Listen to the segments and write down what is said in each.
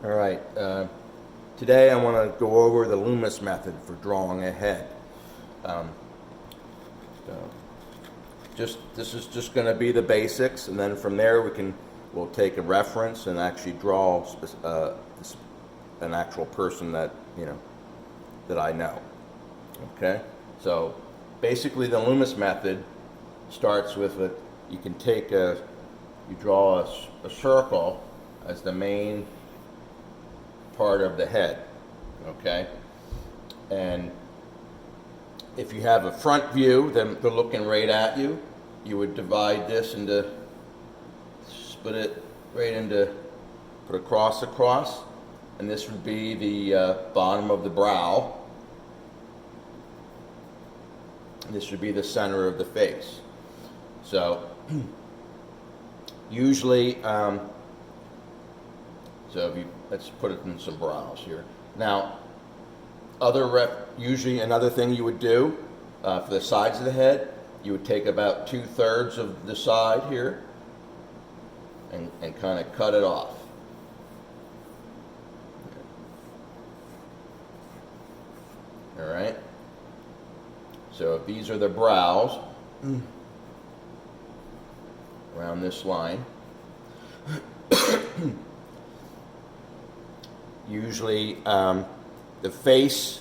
All right. Today I want to go over the Loomis method for drawing a head. Um, so this is just going to be the basics, and then from there we'll take a reference and actually draw an actual person that that I know. Okay. So basically, the Loomis method starts with you can take you draw a circle as the main part of the head, okay? And if you have a front view, then they're looking right at you, you would divide this into, split it right into, put a cross across, and this would be the bottom of the brow. And this would be the center of the face. So usually, let's put it in some brows here. Now, usually another thing you would do for the sides of the head, you would take about 2/3 of the side here and kind of cut it off. All right. So these are the brows around this line. Usually the face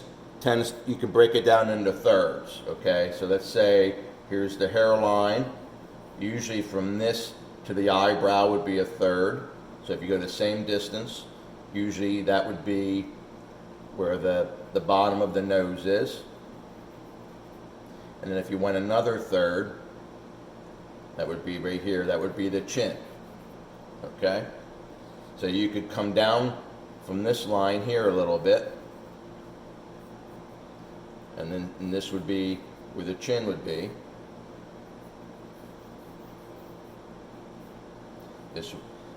you can break it down into thirds, okay? So let's say here's the hairline. Usually from this to the eyebrow would be a third. So if you go the same distance, usually that would be where the bottom of the nose is. And then if you went another third, that would be right here, that would be the chin, okay? So you could come down from this line here a little bit, and this would be where the chin would be.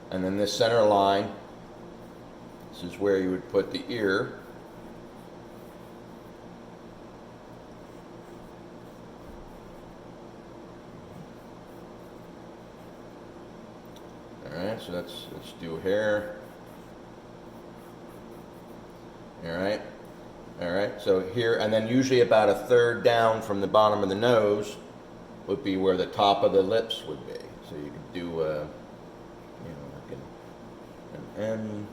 And then this center line, this is where you would put the ear. Alright, so let's do hair. Alright, so here, and then usually about a third down from the bottom of the nose would be where the top of the lips would be. So you could do, like an M.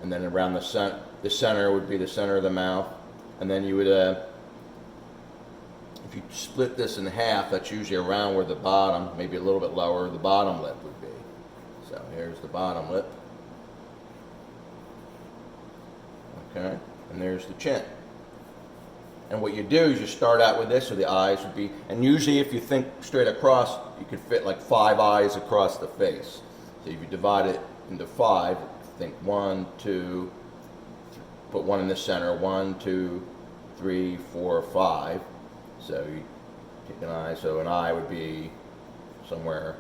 And then around the center would be the center of the mouth. And then you would, if you split this in half, that's usually around where the bottom, maybe a little bit lower, the bottom lip would be. So here's the bottom lip. Okay, and there's the chin. And what you do is you start out with this, so the eyes would be, and usually if you think straight across, you could fit like 5 eyes across the face. So if you divide it into 5, think 1, 2, put 1 in the center, 1, 2, 3, 4, 5. So you take an eye, so an eye would be somewhere,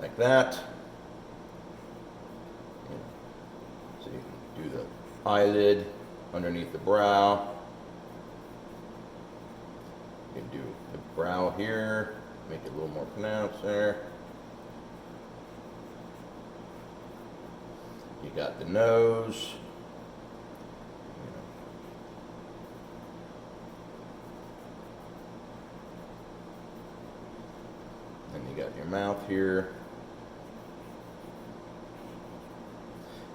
like that. So you can do the eyelid underneath the brow. You can do the brow here, make it a little more pronounced there. You got the nose. And you got your mouth here.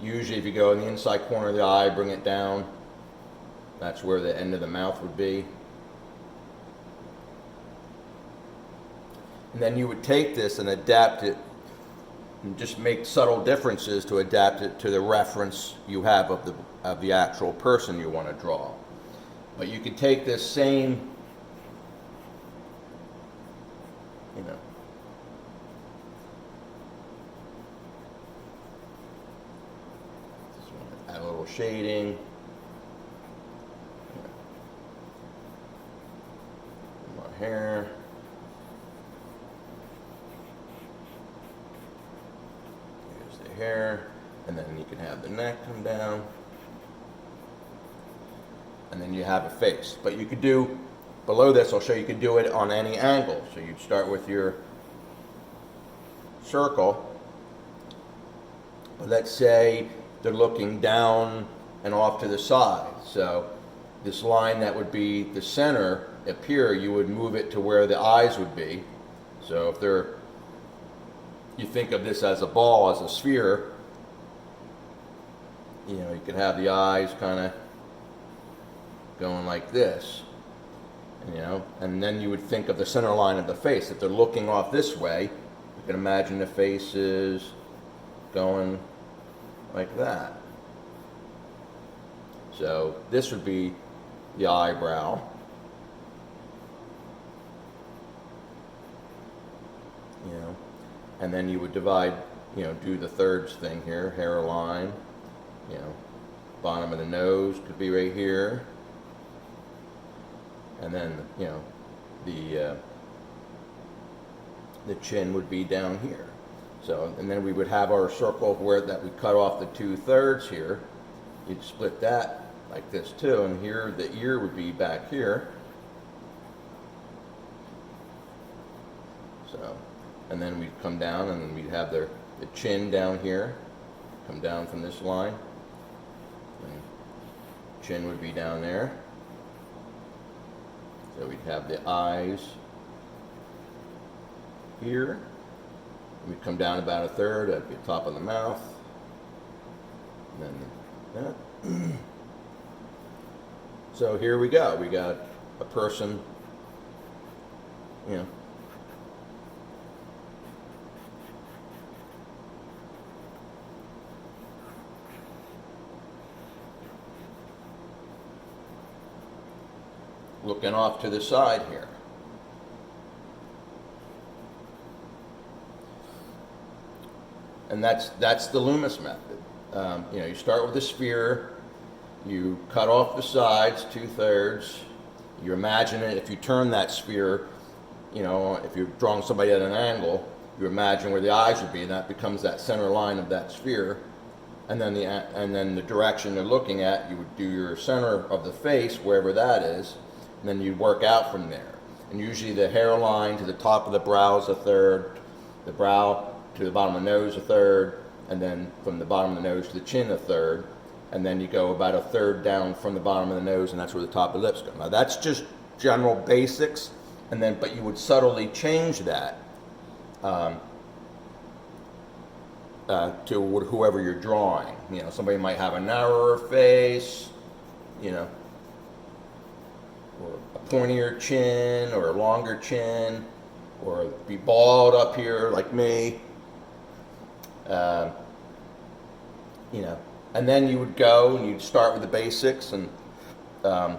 Usually if you go in the inside corner of the eye, bring it down, that's where the end of the mouth would be. And then you would take this and adapt it and just make subtle differences to adapt it to the reference you have of the actual person you want to draw. But you could take this same, add a little shading. More hair. Here's the hair, and then you can have the neck come down. And then you have a face. But you could do, below this, I'll show you can do it on any angle. So you'd start with your circle. But let's say they're looking down and off to the side. So this line that would be the center up here, you would move it to where the eyes would be. So if you think of this as a ball, as a sphere, you know, you could have the eyes kind of going like this, you know, and then you would think of the center line of the face. If they're looking off this way, you can imagine the face is going like that. So this would be the eyebrow. You know, and then you would divide, you know, do the thirds thing here, hairline, you know, bottom of the nose could be right here, and then, you know, the chin would be down here. So, and then we would have our circle where that we cut off the 2/3 here. You'd split that like this too, and here the ear would be back here. So, and then we'd come down and then we'd have the chin down here, come down from this line, and chin would be down there. So we'd have the eyes here. We'd come down about 1/3 at the top of the mouth, and then that. So here we go. We got a person, you know, looking off to the side here. And that's the Loomis method. You know, you start with a sphere, you cut off the sides 2/3. You imagine it. If you turn that sphere, you know, if you're drawing somebody at an angle, you imagine where the eyes would be, and that becomes that center line of that sphere. And then the direction they're looking at, you would do your center of the face, wherever that is, and then you'd work out from there. And usually the hairline to the top of the brow is 1/3, the brow to the bottom of the nose 1/3, and then from the bottom of the nose to the chin 1/3, and then you go about 1/3 down from the bottom of the nose, and that's where the top of the lips go. Now that's just general basics, and then but you would subtly change that to whoever you're drawing. You know, somebody might have a narrower face, you know, or a pointier chin, or a longer chin, or be bald up here like me. You know, and then you would go and you'd start with the basics, and I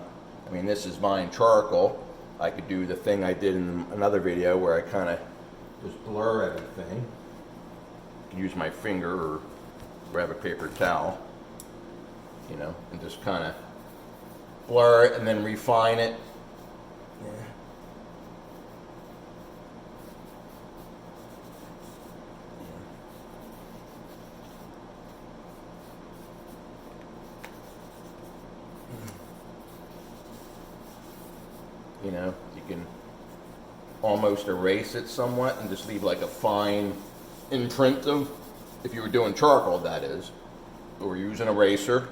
mean, this is mine charcoal. I could do the thing I did in another video where I kind of just blur everything. Use my finger or grab a paper towel, you know, and just kind of blur it and then refine it. Yeah. You know, you can almost erase it somewhat and just leave like a fine imprint of, if you were doing charcoal, that is, or use an eraser.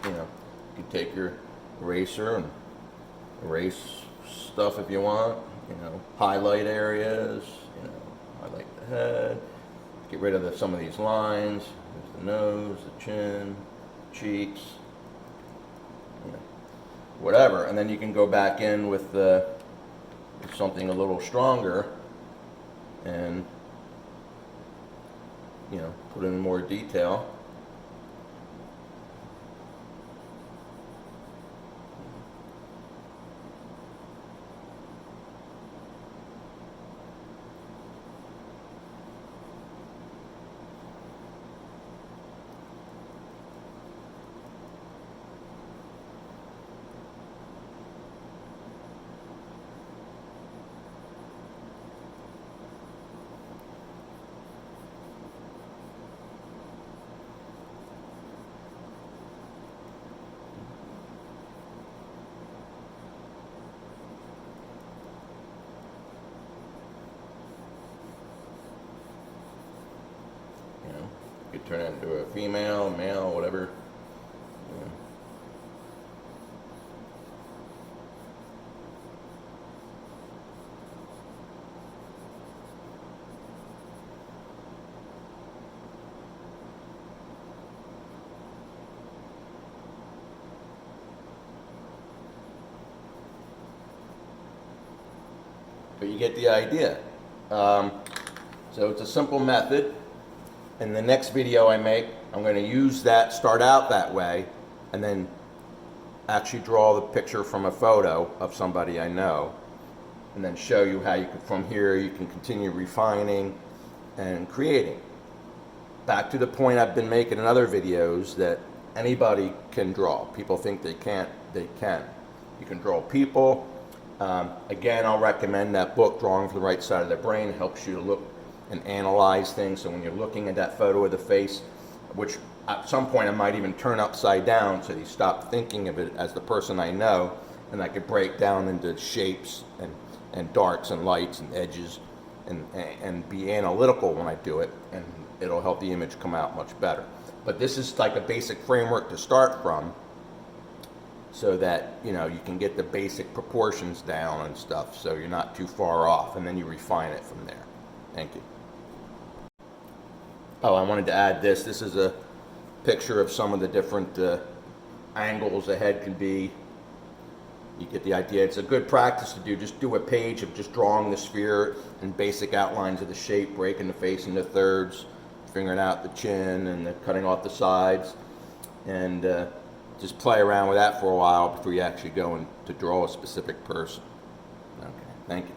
You know, you can take your eraser and erase stuff if you want. You know, highlight areas. You know, highlight the head. Get rid of some of these lines. There's the nose, the chin, cheeks. You know, whatever, and then you can go back in with something a little stronger and, you know, put in more detail. turn it into a female, male, whatever. Yeah. But you get the idea. So it's a simple method. In the next video I make, I'm going to use that, start out that way, and then actually draw the picture from a photo of somebody I know, and then show you how you can, from here, you can continue refining and creating. Back to the point I've been making in other videos, that anybody can draw. People think they can't, they can. You can draw people. Again, I'll recommend that book, Drawing from the Right Side of the Brain. It helps you to look and analyze things. So when you're looking at that photo of the face, which at some point I might even turn upside down so you stop thinking of it as the person I know, and I could break down into shapes and darks and lights and edges and be analytical when I do it, and it'll help the image come out much better. But this is like a basic framework to start from, so that you can get the basic proportions down and stuff, so you're not too far off, and then you refine it from there. Thank you. Oh, I wanted to add this. This is a picture of some of the different angles a head can be. You get the idea. It's a good practice to do. Just do a page of just drawing the sphere and basic outlines of the shape, breaking the face into thirds, figuring out the chin and cutting off the sides, and just play around with that for a while before you actually go in to draw a specific person. Okay, thank you.